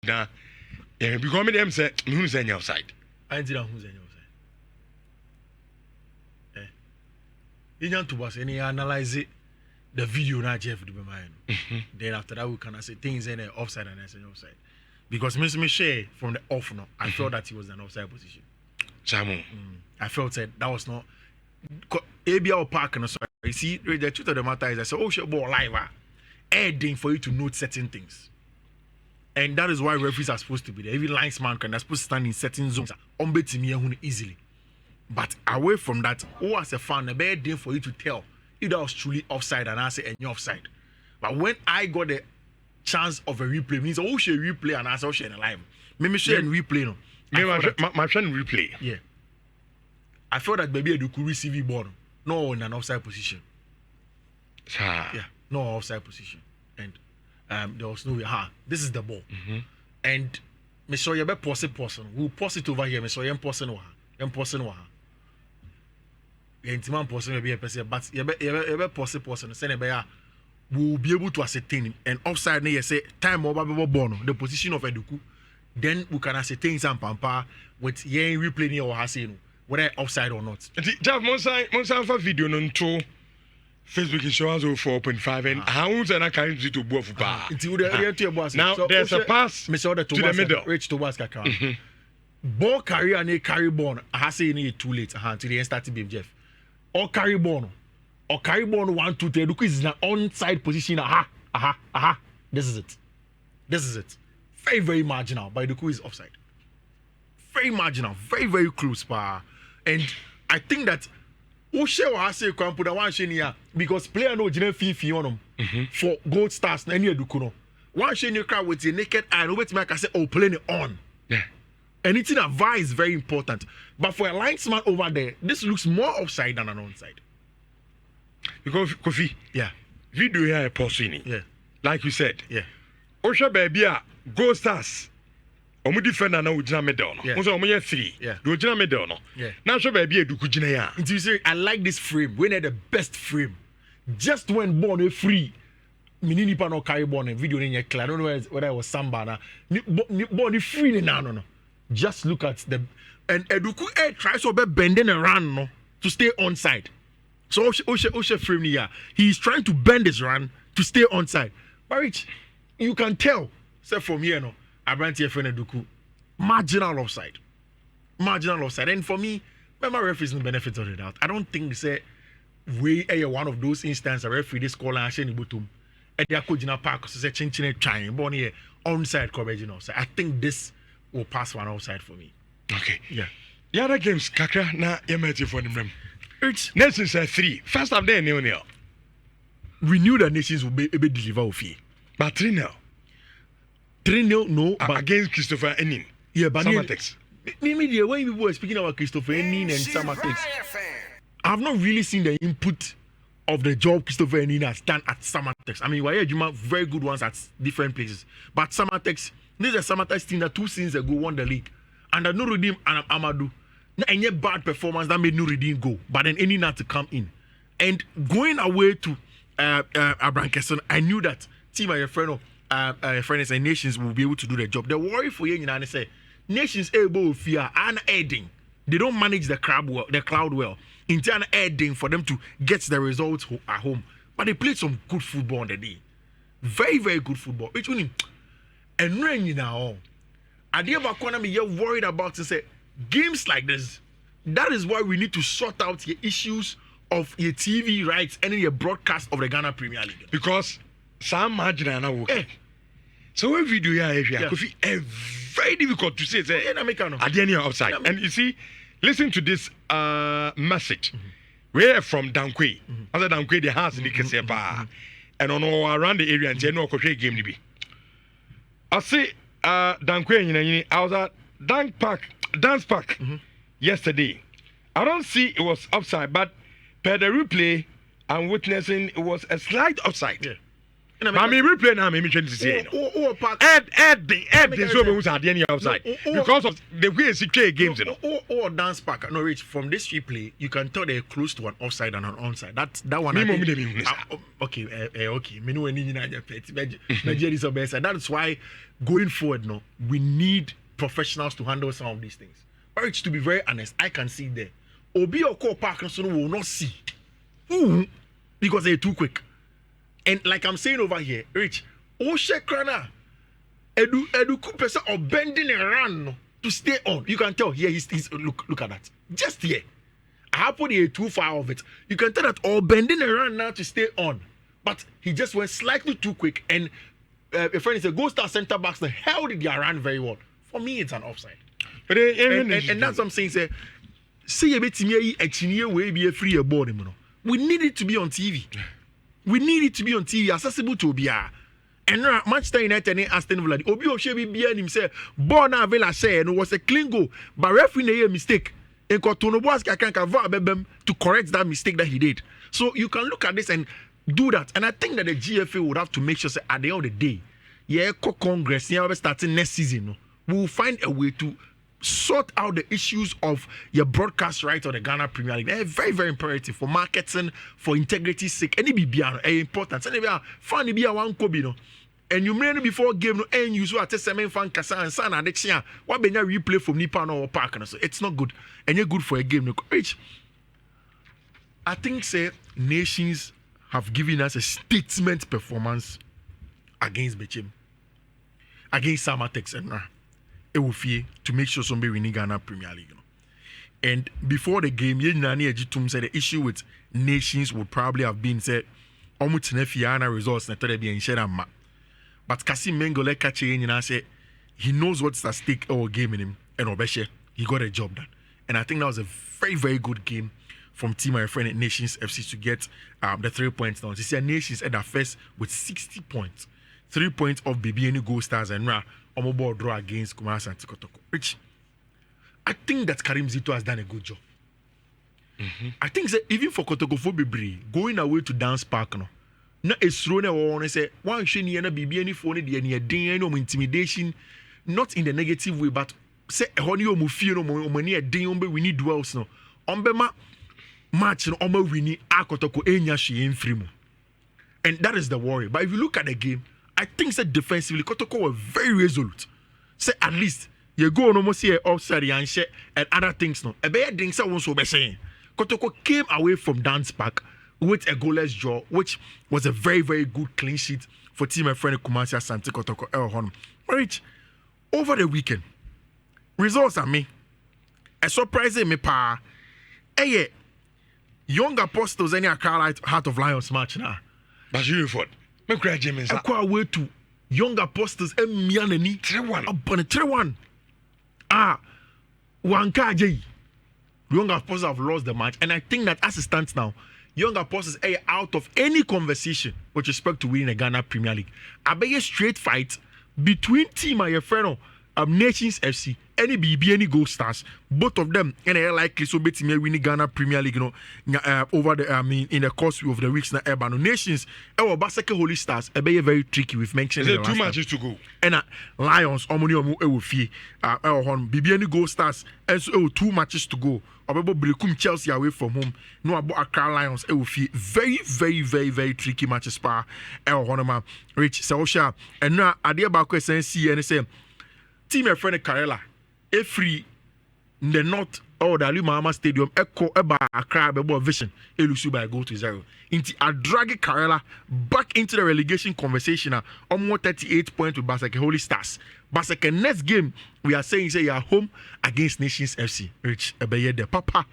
Now, yeah, because me them say who's on your side. I didn't know who's on your side. You know to us and analyze it. The video now Jeff do mine. Then after that we can say things in the offside and offside. Because me share from the off now, I felt that he was in an offside position. I felt that was not ABL park and so you see the truth of the matter is I say oh shit ball live adding for you to note certain things. And that is why referees are supposed to be there. Even linesman can supposed to stand in certain zones on betting easily. But away from that, who as a fan, a bad day for you to tell if that was truly offside and I say any offside. But when I got the chance of a replay, means oh she replay and I say oh she live. Maybe share and replay no. My friend replay. Yeah. I felt that maybe you could receive the ball. No in an offside position. Yeah, no offside position. And there was no way. This is the ball. And me saw you be person. We'll pause it over here. Me saw you person. Intimate person will be a person, but you be person. Say we'll be able to ascertain and offside. You say time over ball the position of Eduku. Then we can ascertain some pampa with ye replaying or hasino whether offside or not. Just Monsa for video on to Facebook is shows 4.5 and how and I can't do to both bar. Now there's a pass to the middle. Reach to Waska. Ball carry and a carry ball. I have seen it too late to the end starting beam Jeff. Or carry ball. Or carry ball 1, 2, 3. Look, is in an onside position. This is it. Very, very marginal. But the is offside. Very marginal. Very, very close. And I think that because player no Fiifi on them for gold stars na any edukuno. One share you crowd with the naked eye, no wait make I say oh playing it on. Yeah. Anything advice is very important. But for a linesman over there, this looks more offside than an onside. Because Kofi, yeah, video here a posting. Yeah. Like you said. Yeah. Osha baby gold stars. Omu defender na ujina medal no. Onso omu ye 3. Yeah. Do ujina medal no. Yeah. Na so baby eduku jina ya. Until you say I like this frame. When the best frame. Just when born a free. Minini pa no carry born a video in your clear. I don't know whether it was Samba na. Born free no. Just look at the and Eduku tries to be bending around no to stay onside. So Osha frame here. He's trying to bend his run to stay onside. But Rich, you can tell. Say from here no. Abranti Eduku, marginal offside. And for me, my referee is the benefit of the doubt. I don't think they say we are one of those instances a referee this call and Shani Butum and they are coaching a park so say chin trying born here onside coverage offside. I think this will pass one offside for me. Okay. Yeah. The other games kakra na yemeti for them. It's Nations 3. First half there 0-0. We knew that Nations would be able to deliver a fee. But 3-0. 3-0, no. But against Christopher Enin. Yeah, but Samatex. Media, when people were speaking about Christopher Enin and Samatex, I have not really seen the input of the job Christopher Enin has done at Samatex. I mean, why Juma very good ones at different places. But Samatex, this is a Samatex team that 2 seasons ago won the league. And Nuruddin and Amadou. And yet bad performance that made Nuruddin go. But then Enin had to come in. And going away to Abrankeson, I knew that team and friends and Nations will be able to do the job. The worry for you, I say, Nations able to fear and adding. They don't manage the crowd well. In turn, adding for them to get the results at home. But they played some good football on the day. Very, very good football. Which one? And when you know, I did have a you're worried about to say games like this. That is why we need to sort out your issues of your TV rights and your broadcast of the Ghana Premier League. Because some marginal now work. So when video here, very difficult to say. At the end of offside. And you see, listen to this message. We're from Dankwe. Other Dankwe, the house in the Kesepa. And on around the area, and no game to be. I say, Dankwe, I was at Dance Park yesterday. I don't see it was offside, but per the replay, I'm witnessing it was a slight offside. Yeah. But me replay now, me trying to say. Oh, Ed, so we was at the outside because of the way it's games, you know. Or dance park. No, Rich. From this replay, you can tell they're close to an offside and an onside. That one. Okay. Me know any Nigeria is the best. That's why going forward, no, we need professionals to handle some of these things. But Rich, to be very honest, I can see there. Obi or Core Park will not see. Because they're too quick. And like I'm saying over here, Rich, Oshekrana, Edu Kupesa or bending around to stay on. You can tell here he's look at that. Just here. I have put here too far of it. You can tell that all bending around now to stay on. But he just went slightly too quick. And a friend said, Go Star center backs held it around very well. For me, it's an offside. But and that's what I'm saying. Say a bit me a way be a free board. We need it to be on TV. We need it to be on TV, accessible to Obia. And now, Manchester United and Aston Villa, Obi Oshebi Bia himself, born a Villa share, and was a clean goal, but referee made a mistake. And Kotoko to correct that mistake that he did. So you can look at this and do that. And I think that the GFA would have to make sure at the end of the day, Congress, starting next season, we will find a way to sort out the issues of your broadcast rights on the Ghana Premier League. They're very, very imperative for marketing, for integrity's sake. Any BBR important. Any fan be a one kobi and you may before game no and you so at semen fan kasa and san addiction. What be replay from Nipa or Park so it's not good. And you're good for a game. Rich, I think say nations have given us a statement performance against Bechim, against Samatex and Ewufie to make sure somebody winning Ghana Premier League. And before the game, said the issue with nations would probably have been said, Fiana results na be in Shedama. But Kasim Mengole catching and I say he knows what's at stake or game in him and Obeshe. He got a job done. And I think that was a very, very good game from Team My Friend at Nations FC to get the 3 points down. You see, Nations at the first with 60 points. 3 points of BBN Gold Stars and Omobo draw against Kumasi and Kotoko. Which I think that Karim Zito has done a good job. I think that even for Kotoko for Bibri, going away to dance park no it's thrown or say one shiny na BBN phone the no intimidation, not in the negative way, but say honey o mufie no money a din we need dwells no. Ombema match no omo wini Kotoko enya hwe mfiri mu. And that is the worry. But if you look at the game, I think that defensively, Kotoko were very resolute. Say at least you go no more see offside and share and other things no. A better thing say won't so be saying. Kotoko came away from dance park with a goalless draw, which was a very, very good clean sheet for Team My Friend Kumasi Asante Kotoko Elhon. Rich, over the weekend, results are me. A surprise me pa. Hey, Young Apostles any Heart of Lions match now. But you fought. I quite way to Young Apostles and Mianani 3-1 upon a 3-1. One KJ. Young Apostles have lost the match, and I think that as it stands now, Young Apostles are out of any conversation with respect to winning the Ghana Premier League. I bet a straight fight between Team Ayefreno, Nations FC, any BB, any Gold Stars, both of them, and they are likely so betting me winning Ghana Premier League, over the in the course of the weeks na Ebano Nations, our Baseke Holy Stars, a very tricky with mentioning. There's 2 matches to go. And Lions, Omoniomu Ewufie, BB any Gold Stars, and so 2 matches to go. Obebo Brekum Chelsea away from home. No about Accra Lions Ewufie. Very, very, very, very tricky matches pa. Honoma Rich Saosha. And now Adia Bako SNC and say Team a friend Karela. Free in the north or the Ali Mahama Stadium, Echo Eba Accra Bebo Vision, Elusu by goal to 0. Into a drag Karela back into the relegation conversation. Almost 38 points with Baseke Holy Stars. Baseke next game, we are saying say you are home against Nations FC. Rich Ebeye de Papa.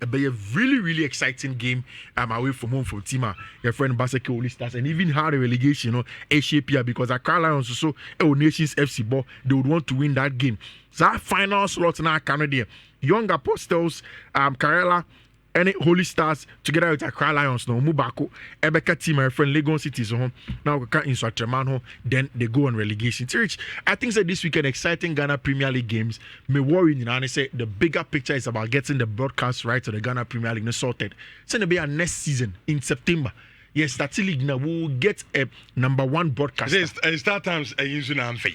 Be a really, really exciting game away from home for Tima, your friend Baseke Holy Stars, and even how the relegation, HAPR, because Accra Lions also Nations FC ball, they would want to win that game. So our final slot now Canada, Young Apostles, Karela, and Holy Stars together with Accra Lions, no Mubako, Ebeka team, my friend Lagos City is home. Now we can insert Treman, then they go on relegation. Rich, I think that this weekend exciting Ghana Premier League games may worry you know, and I say the bigger picture is about getting the broadcast rights to the Ghana Premier League sorted. So it'll be our next season in September. yes, that's league now. We will get a number 1 broadcaster. Start times using Amfi.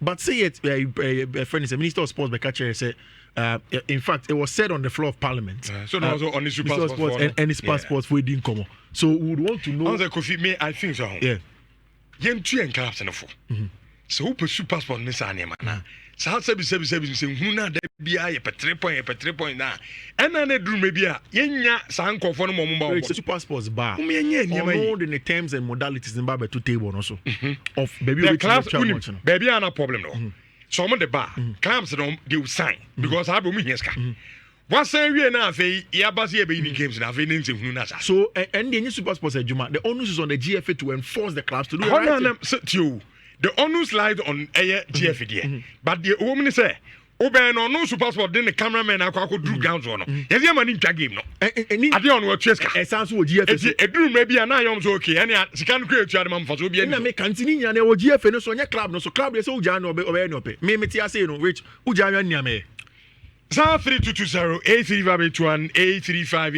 But say it, a friend is a minister of sports. By catcher said, in fact, it was said on the floor of Parliament. So now also on his super sports and his passports we didn't come. So we would want to know. I think so. Yeah. Yen 2 and clubs and 4. So who pursue passport Miss Anima? So how say who na there be a per 3 point now. And then they do maybe a yenya sanko for no more. It's a passports bar. All the terms and modalities in Baba to table also. Of baby the clubs baby are no problem no. Some of the bar clubs they will sign because I don't mean what say we now say Yabasi be in games now names in Hunasa. So and the new super sports Juma, the onus is on the GFA to enforce the clubs to do it. The onus lies on GFA, but the woman say, Oben or no super sport, then the cameraman I could do grounds on. Yes, I'm an inter game. No, I don't know Cheska. It sounds like GFA. A dream maybe an eye on okay, and she can't create Chadam for to be a make continue and GFA no so your club no so club is so Jano or pay. Maybe say no rich Ujana Yame. Sa 3220 835 835